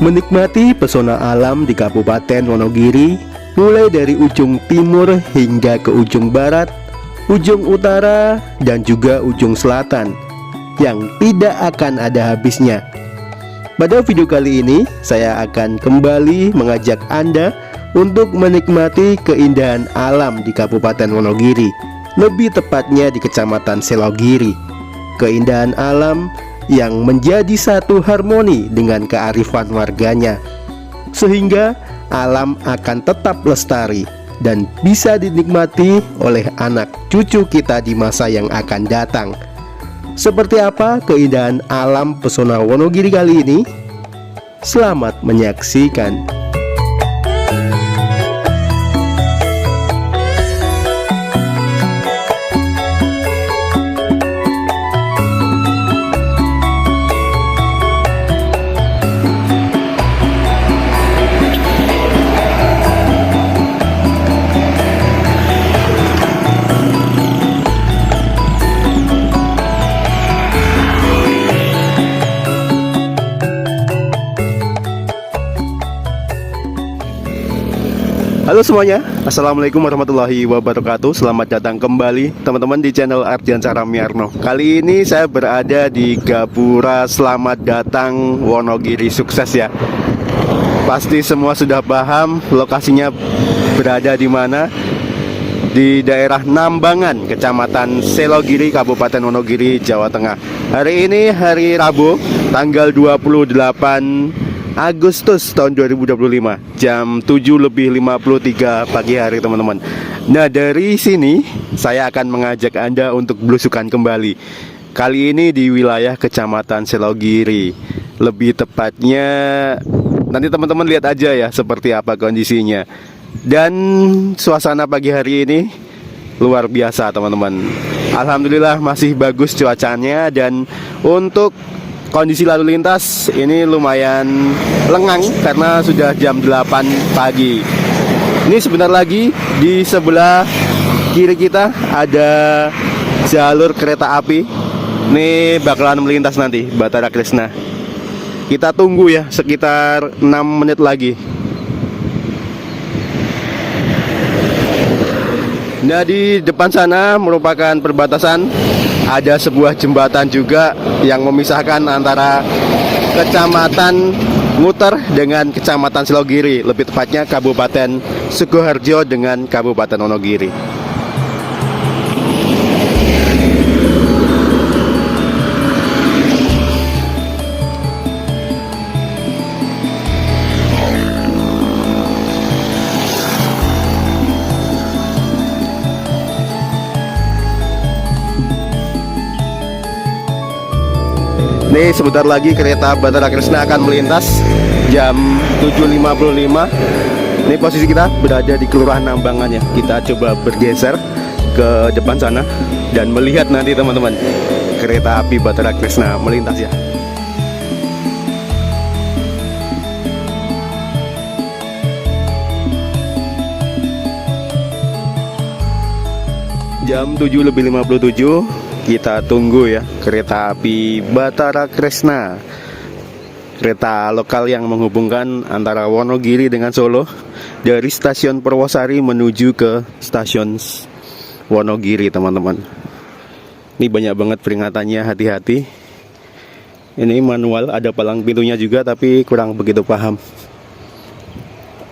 Menikmati pesona alam di Kabupaten Wonogiri, mulai dari ujung timur hingga ke ujung barat, ujung utara, dan juga ujung selatan, yang tidak akan ada habisnya. Pada video kali ini, saya akan kembali mengajak Anda untuk menikmati keindahan alam di Kabupaten Wonogiri, lebih tepatnya di Kecamatan Selogiri. Keindahan alam yang menjadi satu harmoni dengan kearifan warganya, sehingga alam akan tetap lestari dan bisa dinikmati oleh anak cucu kita di masa yang akan datang. Seperti apa keindahan alam pesona Wonogiri kali ini? Selamat menyaksikan. Halo semuanya, Assalamualaikum warahmatullahi wabarakatuh. Selamat datang kembali teman-teman di channel Ardiansyah Ramiarno. Kali ini saya berada di Gapura Selamat Datang Wonogiri Sukses ya. Pasti semua sudah paham lokasinya berada di mana. Di daerah Nambangan, Kecamatan Selogiri, Kabupaten Wonogiri, Jawa Tengah. Hari ini hari Rabu, tanggal 28 Agustus tahun 2025, jam 7:53 pagi hari teman-teman. Nah, dari sini saya akan mengajak Anda untuk belusukan kembali. Kali ini di wilayah Kecamatan Selogiri. Lebih tepatnya nanti teman-teman lihat aja ya seperti apa kondisinya. Dan suasana pagi hari ini luar biasa teman-teman. Alhamdulillah masih bagus cuacanya, dan untuk kondisi lalu lintas ini lumayan lengang karena sudah jam 8 pagi. Ini sebentar lagi di sebelah kiri kita ada jalur kereta api. Ini bakalan melintas nanti, Batara Kresna. Kita tunggu ya sekitar 6 menit lagi. Nah, di depan sana merupakan perbatasan. Ada sebuah jembatan juga yang memisahkan antara Kecamatan Nguter dengan Kecamatan Selogiri, lebih tepatnya Kabupaten Sukoharjo dengan Kabupaten Wonogiri. Nih sebentar lagi kereta Batara Kresna akan melintas jam 7:55. Ini posisi kita berada di Kelurahan Nambangan ya. Kita coba bergeser ke depan sana dan melihat nanti teman-teman kereta api Batara Kresna melintas ya. Jam 7:57 kita tunggu ya kereta api Batara Kresna, kereta lokal yang menghubungkan antara Wonogiri dengan Solo dari stasiun Purwosari menuju ke stasiun Wonogiri teman-teman. Ini banyak banget peringatannya, hati-hati. Ini manual, ada palang pintunya juga, tapi kurang begitu paham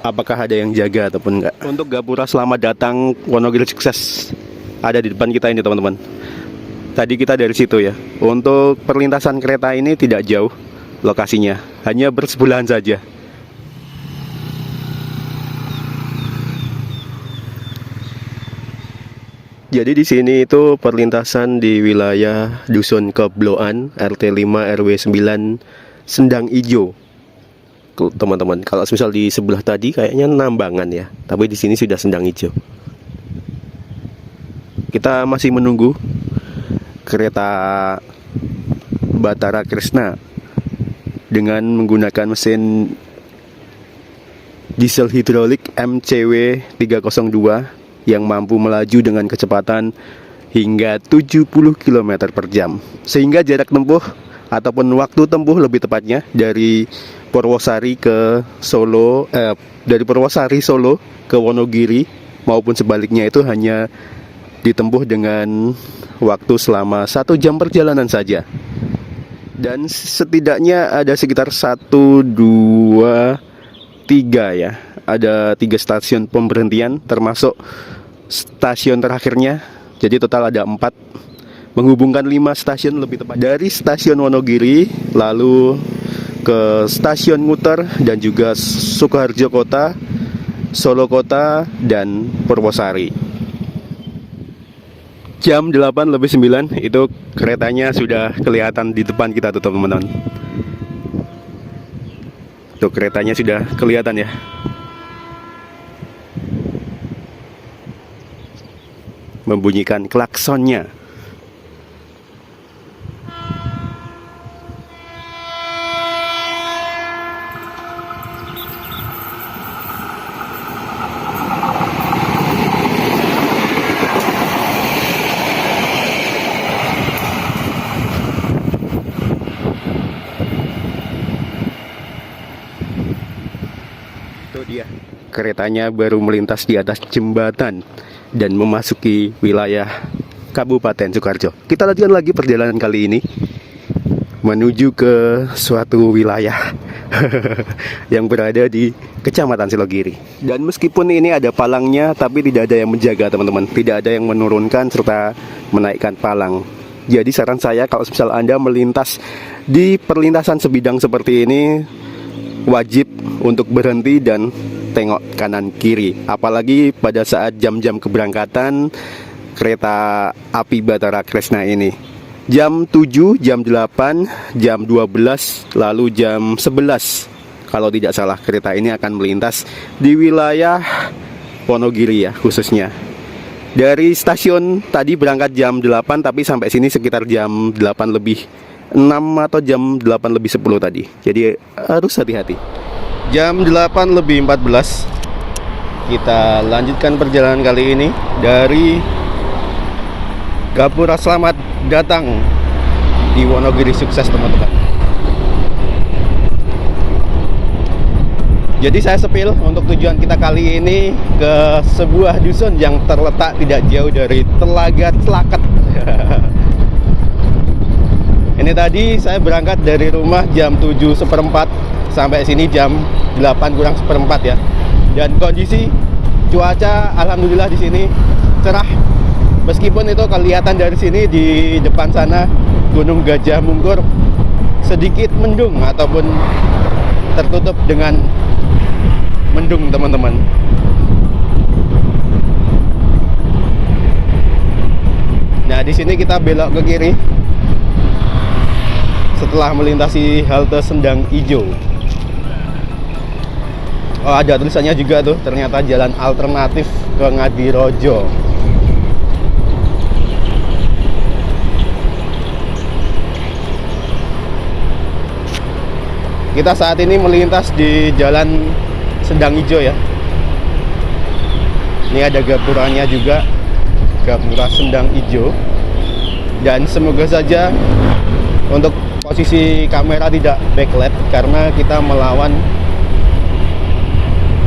apakah ada yang jaga ataupun enggak. Untuk Gapura Selamat Datang Wonogiri Sukses ada di depan kita ini teman-teman. Tadi kita dari situ ya. Untuk perlintasan kereta ini tidak jauh lokasinya, hanya bersebelahan saja. Jadi di sini itu perlintasan di wilayah Dusun Kebloan, RT 5 RW 9 Sendang Ijo. Teman-teman, kalau misal di sebelah tadi kayaknya Nambangan ya, tapi di sini sudah Sendang Ijo. Kita masih menunggu kereta Batara Kresna dengan menggunakan mesin diesel hidrolik MCW 302 yang mampu melaju dengan kecepatan hingga 70 km per jam, sehingga jarak tempuh ataupun waktu tempuh lebih tepatnya dari Purwosari ke Solo, dari Purwosari Solo ke Wonogiri maupun sebaliknya itu hanya ditempuh dengan waktu selama 1 jam perjalanan saja. Dan setidaknya ada sekitar 1, 2, 3 ya. Ada 3 stasiun pemberhentian termasuk stasiun terakhirnya. Jadi total ada 4, menghubungkan 5 stasiun lebih tepat. Dari stasiun Wonogiri lalu ke stasiun Nguter dan juga Sukoharjo Kota, Solo Kota, dan Purwosari. Jam 8:09 itu keretanya sudah kelihatan di depan kita tuh teman-teman. Tuh keretanya sudah kelihatan ya. Membunyikan klaksonnya. Itu dia, keretanya baru melintas di atas jembatan dan memasuki wilayah Kabupaten Sukoharjo. Kita lanjutkan lagi perjalanan kali ini menuju ke suatu wilayah yang berada di Kecamatan Selogiri. Dan meskipun ini ada palangnya, tapi tidak ada yang menjaga teman-teman. Tidak ada yang menurunkan serta menaikkan palang. Jadi saran saya kalau misal Anda melintas di perlintasan sebidang seperti ini, wajib untuk berhenti dan tengok kanan kiri. Apalagi pada saat jam-jam keberangkatan kereta api Batara Kresna ini. Jam 7, jam 8, jam 12, lalu jam 11. Kalau tidak salah kereta ini akan melintas di wilayah Wonogiri ya khususnya. Dari stasiun tadi berangkat jam 8 tapi sampai sini sekitar jam 8 lebih 6 atau jam 8 lebih 10 tadi. Jadi harus hati-hati. Jam 8 lebih 14 kita lanjutkan perjalanan kali ini dari Gapura. Selamat datang di Wonogiri Sukses teman-teman. Jadi saya sepil untuk tujuan kita kali ini ke sebuah dusun yang terletak tidak jauh dari Telaga Celaket. Ini tadi saya berangkat dari rumah jam 7:15 sampai sini jam 8:04 ya. Dan kondisi cuaca alhamdulillah di sini cerah. Meskipun itu kelihatan dari sini di depan sana Gunung Gajah Mungkur sedikit mendung ataupun tertutup dengan mendung teman-teman. Nah, di sini kita belok ke kiri setelah melintasi halte Sendang Ijo. Oh, ada tulisannya juga tuh, ternyata jalan alternatif ke Ngadirojo. Kita saat ini melintas di jalan Sendang Ijo ya. Ini ada gapuranya juga, Gapura Sendang Ijo. Dan semoga saja untuk posisi kamera tidak backlight karena kita melawan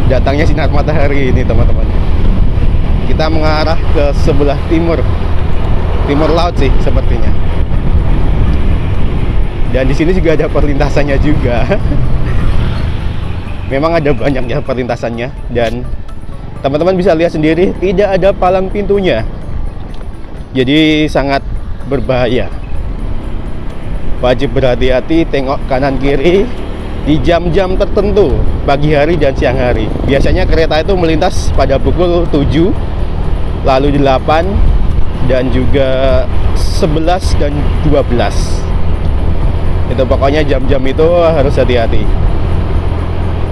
datangnya sinar matahari ini teman-teman. Kita mengarah ke sebelah timur laut sih sepertinya. Dan di sini juga ada perlintasannya juga. Memang ada banyaknya perlintasannya dan teman-teman bisa lihat sendiri tidak ada palang pintunya. Jadi sangat berbahaya. Wajib berhati-hati, tengok kanan kiri di jam-jam tertentu, pagi hari dan siang hari. Biasanya kereta itu melintas pada pukul 7, lalu 8, dan juga 11 dan 12. Itu pokoknya jam-jam itu harus hati-hati.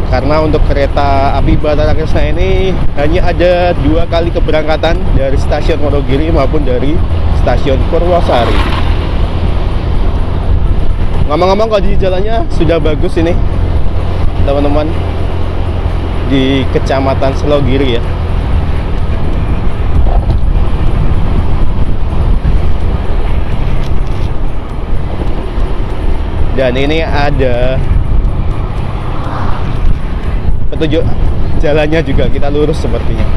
Karena untuk kereta api Batara Kresna ini hanya ada 2 kali keberangkatan dari stasiun Wonogiri maupun dari stasiun Purwosari. Ngomong-ngomong, kondisi jalannya sudah bagus ini teman-teman di Kecamatan Selogiri ya. Dan ini ada petunjuk jalannya juga kita lurus sepertinya.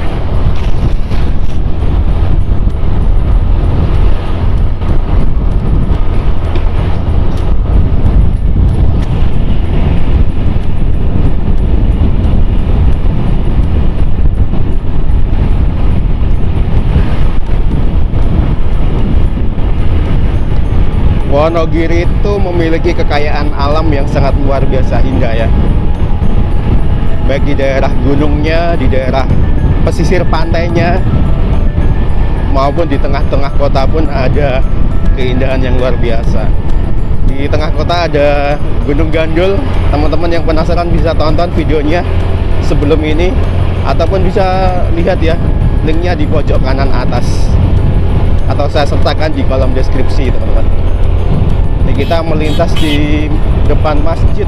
Wonogiri itu memiliki kekayaan alam yang sangat luar biasa indah ya. Baik di daerah gunungnya, di daerah pesisir pantainya, maupun di tengah-tengah kota pun ada keindahan yang luar biasa. Di tengah kota ada Gunung Gandul. Teman-teman yang penasaran bisa tonton videonya sebelum ini, ataupun bisa lihat ya linknya di pojok kanan atas, atau saya sertakan di kolom deskripsi teman-teman. Ini kita melintas di depan Masjid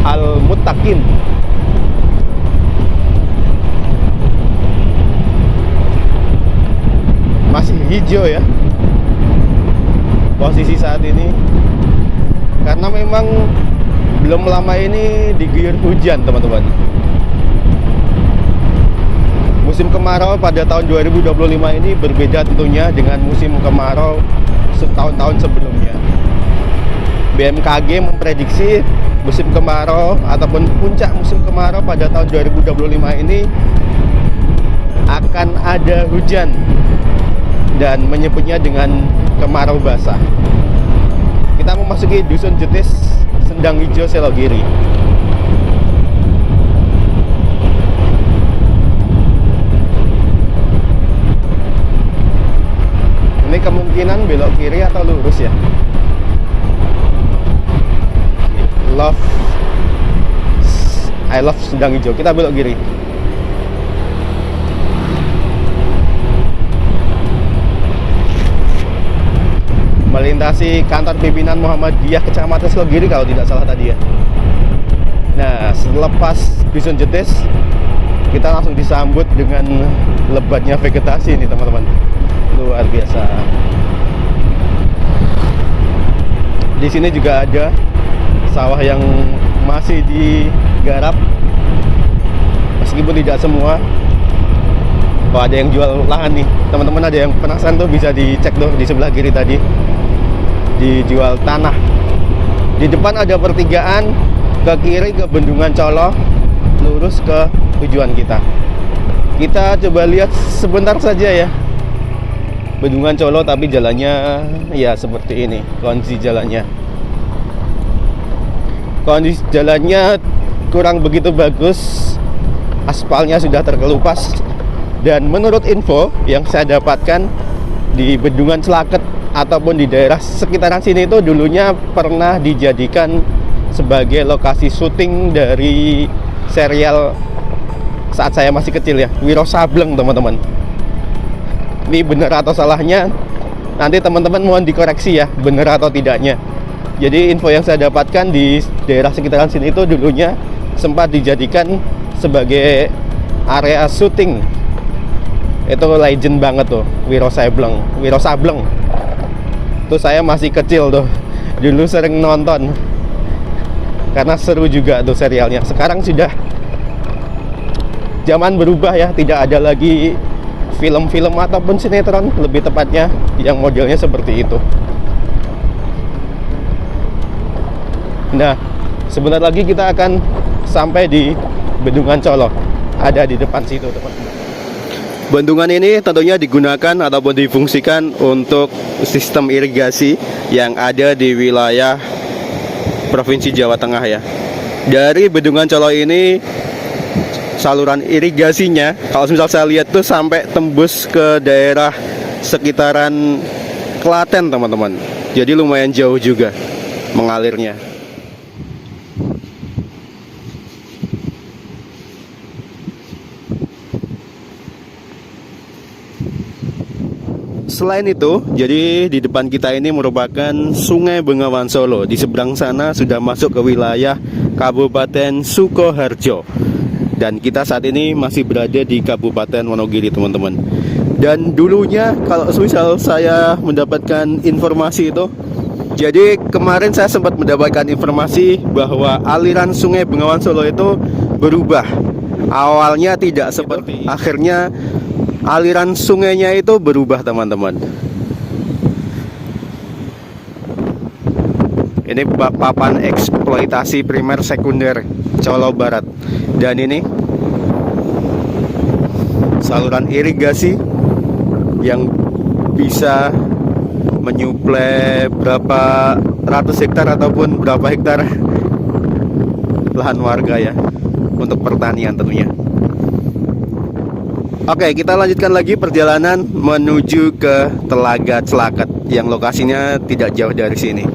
Al-Muttaqin. Masih hijau ya posisi saat ini, karena memang belum lama ini diguyur hujan teman-teman. Musim kemarau pada tahun 2025 ini berbeda tentunya dengan musim kemarau tahun-tahun sebelumnya. BMKG memprediksi musim kemarau ataupun puncak musim kemarau pada tahun 2025 ini akan ada hujan dan menyebutnya dengan kemarau basah. Kita memasuki Dusun Jetis, Sendang Hijau, Selogiri. Ini kemungkinan belok kiri atau lurus ya. I love Sendang Hijau. Kita belok kiri. Melintasi kantor pimpinan Muhammadiyah Kecamatan Selogiri kalau tidak salah tadi ya. Nah, selepas Dusun Jetis, kita langsung disambut dengan lebatnya vegetasi ini teman-teman. Luar biasa. Di sini juga ada sawah yang masih digarap, meskipun tidak semua. Oh, ada yang jual lahan nih teman-teman, ada yang penasaran tuh bisa dicek tuh di sebelah kiri tadi, dijual tanah. Di depan ada pertigaan, ke kiri ke Bendungan Colo, lurus ke tujuan kita. Kita coba lihat sebentar saja ya Bendungan Colo, tapi jalannya ya seperti ini kondisi jalannya. Kondisi jalannya kurang begitu bagus, aspalnya sudah terkelupas. Dan menurut info yang saya dapatkan, di Bendungan Celaket ataupun di daerah sekitaran sini itu dulunya pernah dijadikan sebagai lokasi syuting dari serial saat saya masih kecil ya, Wiro Sableng teman-teman. Ini benar atau salahnya nanti teman-teman mohon dikoreksi ya, benar atau tidaknya. Jadi info yang saya dapatkan di daerah sekitaran sini itu dulunya sempat dijadikan sebagai area syuting. Itu legend banget tuh, Wiro Sableng. Tuh saya masih kecil tuh, dulu sering nonton karena seru juga tuh serialnya. Sekarang sudah zaman berubah ya, tidak ada lagi film-film ataupun sinetron, lebih tepatnya yang modelnya seperti itu. Nah, sebentar lagi kita akan sampai di Bendungan Colo, ada di depan situ teman-teman. Bendungan ini tentunya digunakan ataupun difungsikan untuk sistem irigasi yang ada di wilayah Provinsi Jawa Tengah ya. Dari Bendungan Colo ini saluran irigasinya, kalau misal saya lihat tuh sampai tembus ke daerah sekitaran Klaten teman-teman. Jadi lumayan jauh juga mengalirnya. Selain itu, jadi di depan kita ini merupakan Sungai Bengawan Solo. Di seberang sana sudah masuk ke wilayah Kabupaten Sukoharjo. Dan kita saat ini masih berada di Kabupaten Wonogiri teman-teman. Dan dulunya kalau misal saya mendapatkan informasi itu, Jadi kemarin saya sempat mendapatkan informasi bahwa aliran Sungai Bengawan Solo itu berubah. Awalnya tidak seperti, akhirnya aliran sungainya itu berubah, teman-teman. Ini papan eksploitasi primer sekunder Colo Barat. Dan ini saluran irigasi yang bisa menyuplai berapa ratus hektar ataupun berapa hektar lahan warga ya, untuk pertanian tentunya. Oke, kita lanjutkan lagi perjalanan menuju ke Telaga Celaket yang lokasinya tidak jauh dari sini.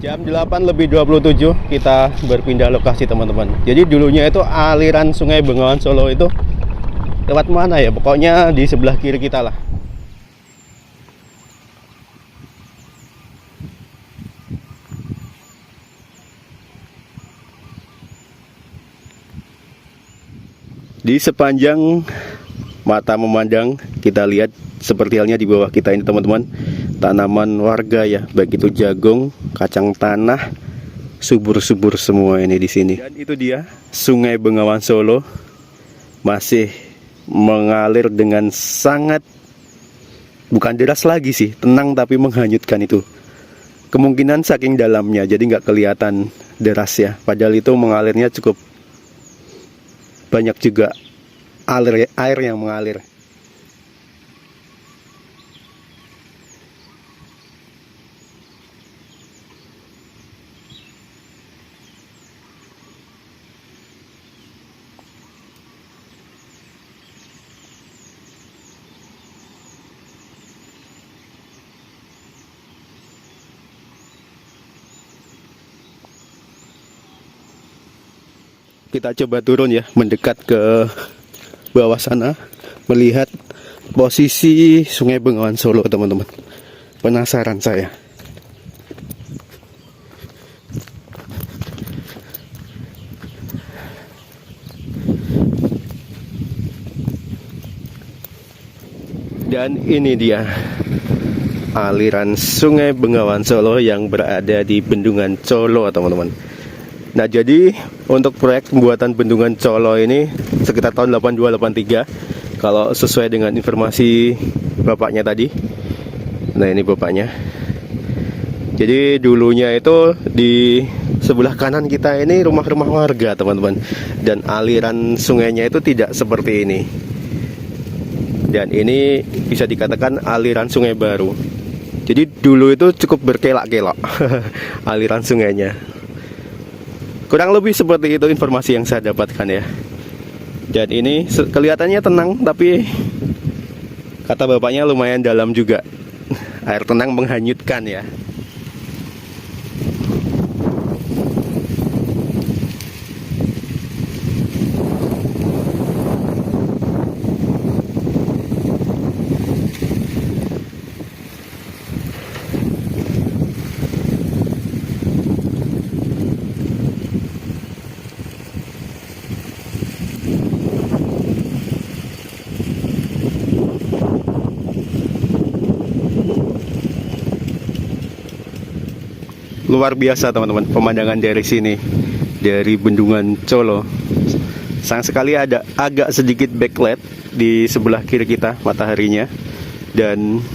Jam 8:27 kita berpindah lokasi, teman-teman. Jadi dulunya itu aliran Sungai Bengawan Solo itu lewat mana ya? Pokoknya di sebelah kiri kita lah. Di sepanjang mata memandang, kita lihat seperti halnya di bawah kita ini, teman-teman, tanaman warga ya, baik itu jagung, kacang tanah, subur-subur semua ini di sini. Dan itu dia Sungai Bengawan Solo, masih mengalir dengan sangat, bukan deras lagi sih, tenang tapi menghanyutkan itu. Kemungkinan saking dalamnya jadi nggak kelihatan deras ya, padahal itu mengalirnya cukup banyak juga air yang mengalir. Kita coba turun ya, mendekat ke bawah sana, melihat posisi Sungai Bengawan Solo, teman-teman. Penasaran saya. Dan ini dia aliran Sungai Bengawan Solo yang berada di Bendungan Colo, teman-teman. Nah, jadi untuk proyek pembuatan Bendungan Colo ini sekitar tahun 82-83, kalau sesuai dengan informasi bapaknya tadi. Nah, ini bapaknya. Jadi dulunya itu di sebelah kanan kita ini rumah-rumah warga, teman-teman. Dan aliran sungainya itu tidak seperti ini. Dan ini bisa dikatakan aliran sungai baru. Jadi dulu itu cukup berkelak-kelok aliran sungainya. Kurang lebih seperti itu informasi yang saya dapatkan ya. Dan ini kelihatannya tenang, tapi kata bapaknya lumayan dalam juga. Air tenang menghanyutkan ya. Luar biasa, teman-teman, pemandangan dari sini, dari Bendungan Colo. Sayang sekali ada agak sedikit backlight di sebelah kiri kita mataharinya. Dan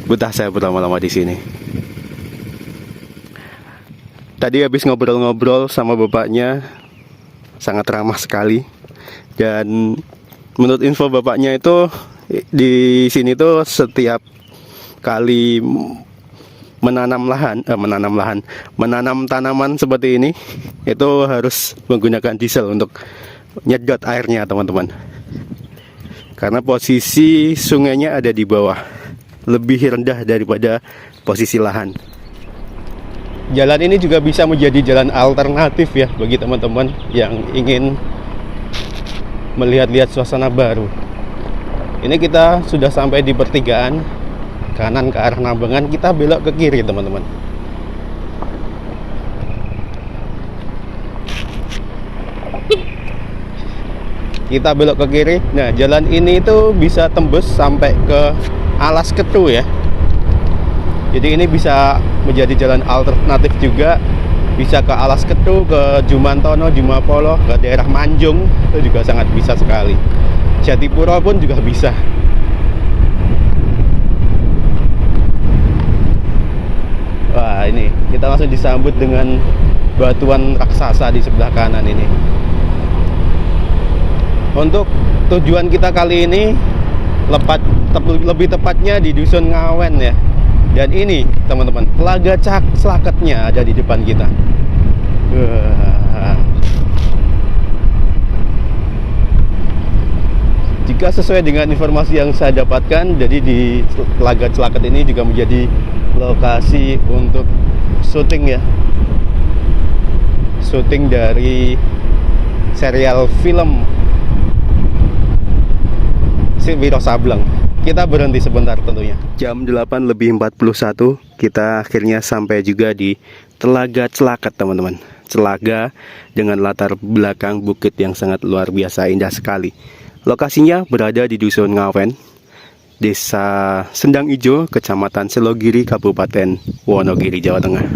betah saya berlama-lama di sini. Tadi habis ngobrol-ngobrol sama bapaknya, sangat ramah sekali. Dan menurut info bapaknya itu di sini tuh setiap kali menanam tanaman seperti ini itu harus menggunakan diesel untuk nyedot airnya, teman-teman. Karena posisi sungainya ada di bawah, lebih rendah daripada posisi lahan. Jalan ini juga bisa menjadi jalan alternatif ya bagi teman-teman yang ingin melihat-lihat suasana baru. Ini kita sudah sampai di pertigaan. Kanan ke arah Nambangan, kita belok ke kiri, teman-teman. kita belok ke kiri. Nah, jalan ini itu bisa tembus sampai ke Alas Ketu ya. Jadi ini bisa menjadi jalan alternatif juga. Bisa ke Alas Ketu, ke Jumantono, Jumapolo, ke daerah Manjung, itu juga sangat bisa sekali. Jatipuro pun juga bisa. Wah, ini kita langsung disambut dengan batuan raksasa di sebelah kanan ini. Untuk tujuan kita kali ini lebih tepatnya di Dusun Ngawen ya. Dan ini teman-teman, Telaga Slaketnya ada di depan kita. Jika sesuai dengan informasi yang saya dapatkan, jadi di Telaga Slaket ini juga menjadi lokasi untuk syuting ya. Syuting dari serial film Wiro Sableng. Kita berhenti sebentar tentunya. Jam 8:41 kita akhirnya sampai juga di Telaga Slaket teman-teman. Telaga dengan latar belakang bukit yang sangat luar biasa indah sekali. Lokasinya berada di Dusun Ngawen, Desa Sendang Ijo, Kecamatan Selogiri, Kabupaten Wonogiri, Jawa Tengah.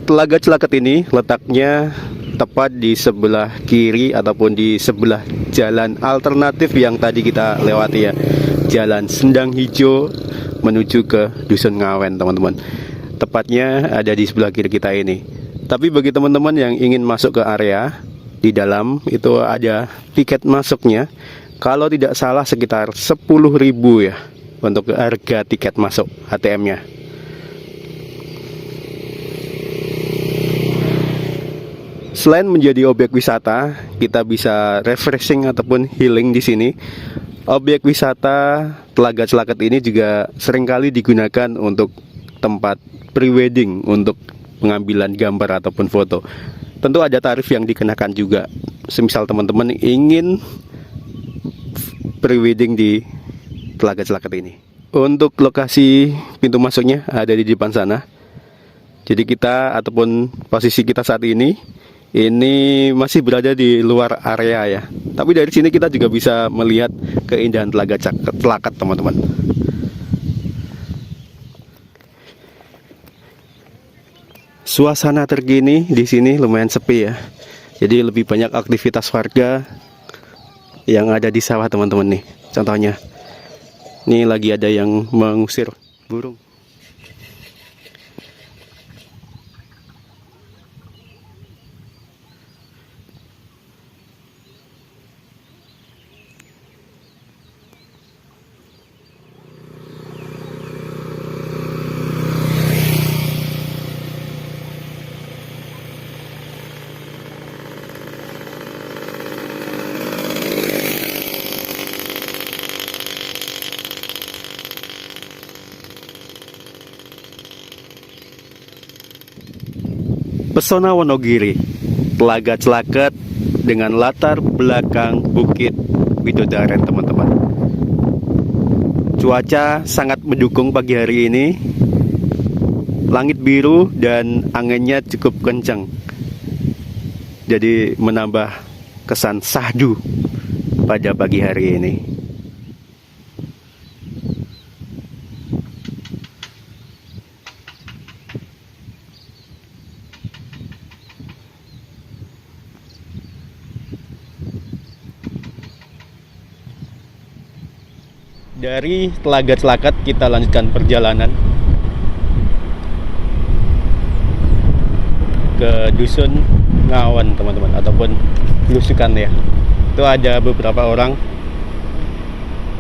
Telaga Slaket ini letaknya tepat di sebelah kiri ataupun di sebelah jalan alternatif yang tadi kita lewati ya. Jalan Sendang Hijau menuju ke Dusun Ngawen teman-teman. Tepatnya ada di sebelah kiri kita ini. Tapi bagi teman-teman yang ingin masuk ke area, di dalam itu ada tiket masuknya. Kalau tidak salah sekitar 10.000 ya untuk harga tiket masuk ATM-nya. Selain menjadi objek wisata, kita bisa refreshing ataupun healing di sini. Objek wisata Telaga Slaket ini juga seringkali digunakan untuk tempat pre-wedding, untuk pengambilan gambar ataupun foto. Tentu ada tarif yang dikenakan juga. Semisal teman-teman ingin pre-wedding di Telaga Slaket ini. Untuk lokasi pintu masuknya ada di depan sana. Jadi kita ataupun posisi kita saat ini masih berada di luar area ya. Tapi dari sini kita juga bisa melihat keindahan Telaga Slaket teman-teman. Suasana terkini di sini lumayan sepi ya. Jadi lebih banyak aktivitas warga yang ada di sawah teman-teman nih. Contohnya, ini lagi ada yang mengusir burung. Pesona Wonogiri, Telaga Slaket dengan latar belakang Bukit Widodaren teman-teman. Cuaca sangat mendukung pagi hari ini. Langit biru dan anginnya cukup kencang. Jadi menambah kesan syahdu pada pagi hari ini. Dari Telaga Celakat kita lanjutkan perjalanan ke Dusun Ngawen teman-teman, ataupun Blusukan ya. Itu ada beberapa orang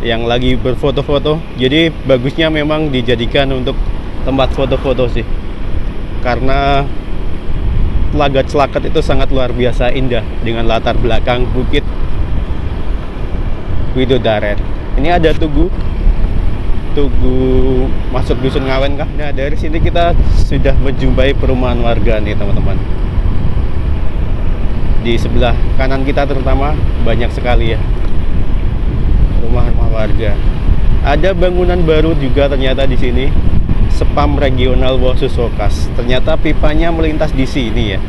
yang lagi berfoto-foto. Jadi bagusnya memang dijadikan untuk tempat foto-foto sih, karena Telaga Celakat itu sangat luar biasa indah dengan latar belakang Bukit Widodaren. Ini ada tugu masuk Dusun Ngawen kah? Nah, dari sini kita sudah menjumpai perumahan warga nih teman-teman. Di sebelah kanan kita terutama banyak sekali ya rumah-rumah warga. Ada bangunan baru juga ternyata di sini, Spam Regional Wosusokas. Ternyata pipanya melintas di sini ya.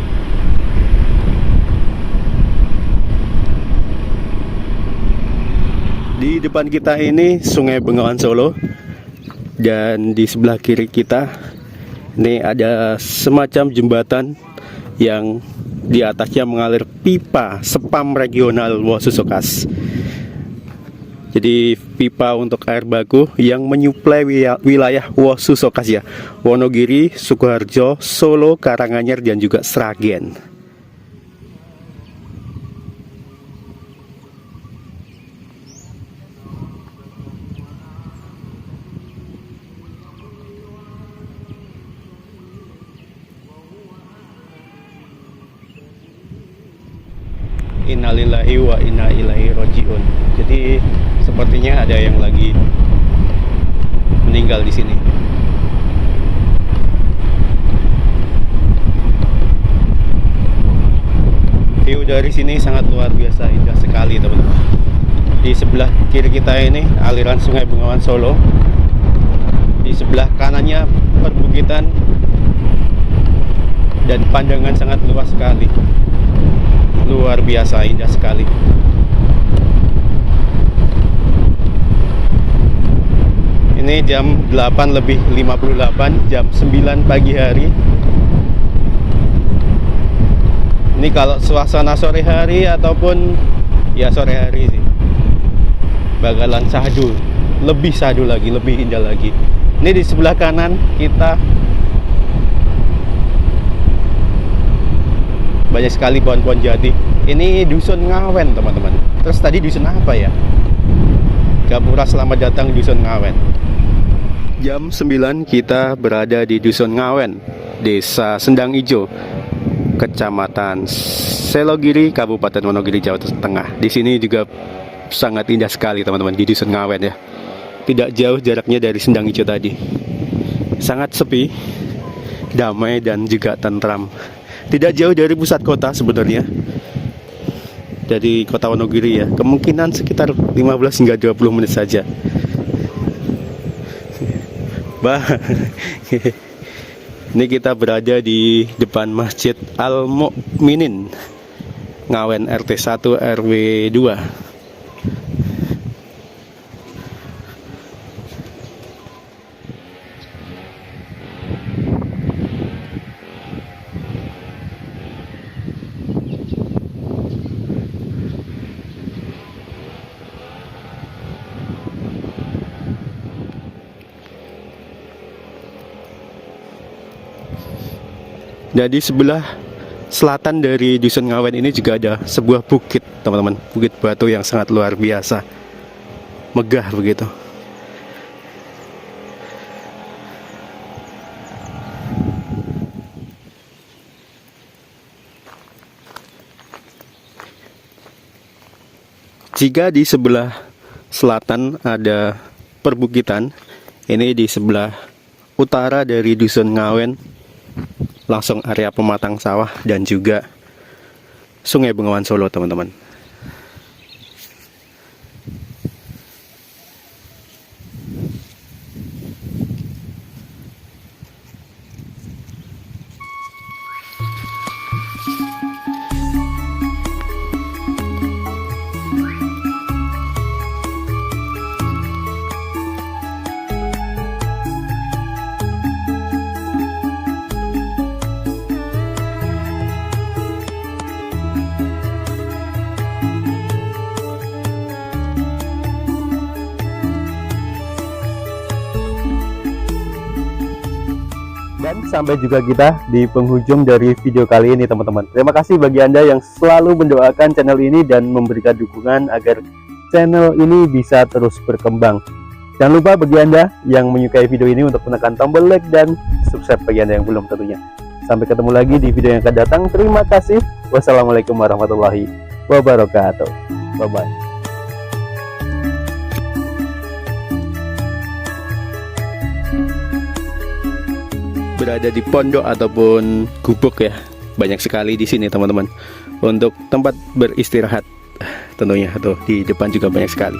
Di depan kita ini Sungai Bengawan Solo, dan di sebelah kiri kita ini ada semacam jembatan yang di atasnya mengalir pipa Spam Regional Wosusokas. Jadi pipa untuk air baku yang menyuplai wilayah Wosusokas ya, Wonogiri, Sukoharjo, Solo, Karanganyar, dan juga Sragen. Innalillahi wa inna ilaihi rojiun. Jadi sepertinya ada yang lagi meninggal di sini. View dari sini sangat luar biasa indah sekali teman-teman. Di sebelah kiri kita ini aliran Sungai Bengawan Solo. Di sebelah kanannya perbukitan dan pandangan sangat luas sekali. Luar biasa indah sekali. Ini jam 8 lebih 58, jam 9 pagi hari. Ini kalau suasana sore hari ataupun ya sore hari sih bakalan syahdu, lebih syahdu lagi, lebih indah lagi. Ini di sebelah kanan kita banyak sekali pohon-pohon jati. Ini Dusun Ngawen teman-teman. Terus tadi dusun apa ya? Gapura Selamat Datang Dusun Ngawen. Jam 9 kita berada di Dusun Ngawen, Desa Sendang Ijo, Kecamatan Selogiri, Kabupaten Wonogiri, Jawa Tengah. Di sini juga sangat indah sekali teman-teman di Dusun Ngawen ya. Tidak jauh jaraknya dari Sendang Ijo tadi. Sangat sepi, damai, dan juga tentram. Tidak jauh dari pusat kota sebenarnya, dari kota Wonogiri ya. Kemungkinan sekitar 15 hingga 20 menit saja. Ini kita berada di depan Masjid Al Mukminin Ngawen RT 1 RW 2. Dan di sebelah selatan dari Dusun Ngawen ini juga ada sebuah bukit teman-teman, bukit batu yang sangat luar biasa, megah begitu. Jika di sebelah selatan ada perbukitan, ini di sebelah utara dari Dusun Ngawen langsung area pematang sawah dan juga Sungai Bengawan Solo teman-teman. sampai juga kita di penghujung dari video kali ini teman-teman. Terima kasih bagi Anda yang selalu mendoakan channel ini dan memberikan dukungan agar channel ini bisa terus berkembang. Jangan lupa bagi Anda yang menyukai video ini untuk menekan tombol like dan subscribe bagi Anda yang belum tentunya. Sampai ketemu lagi di video yang akan datang. Terima kasih. Wassalamualaikum warahmatullahi wabarakatuh. Bye-bye. Berada di pondok ataupun gubuk ya, banyak sekali di sini teman-teman untuk tempat beristirahat tentunya. Tuh di depan juga banyak sekali.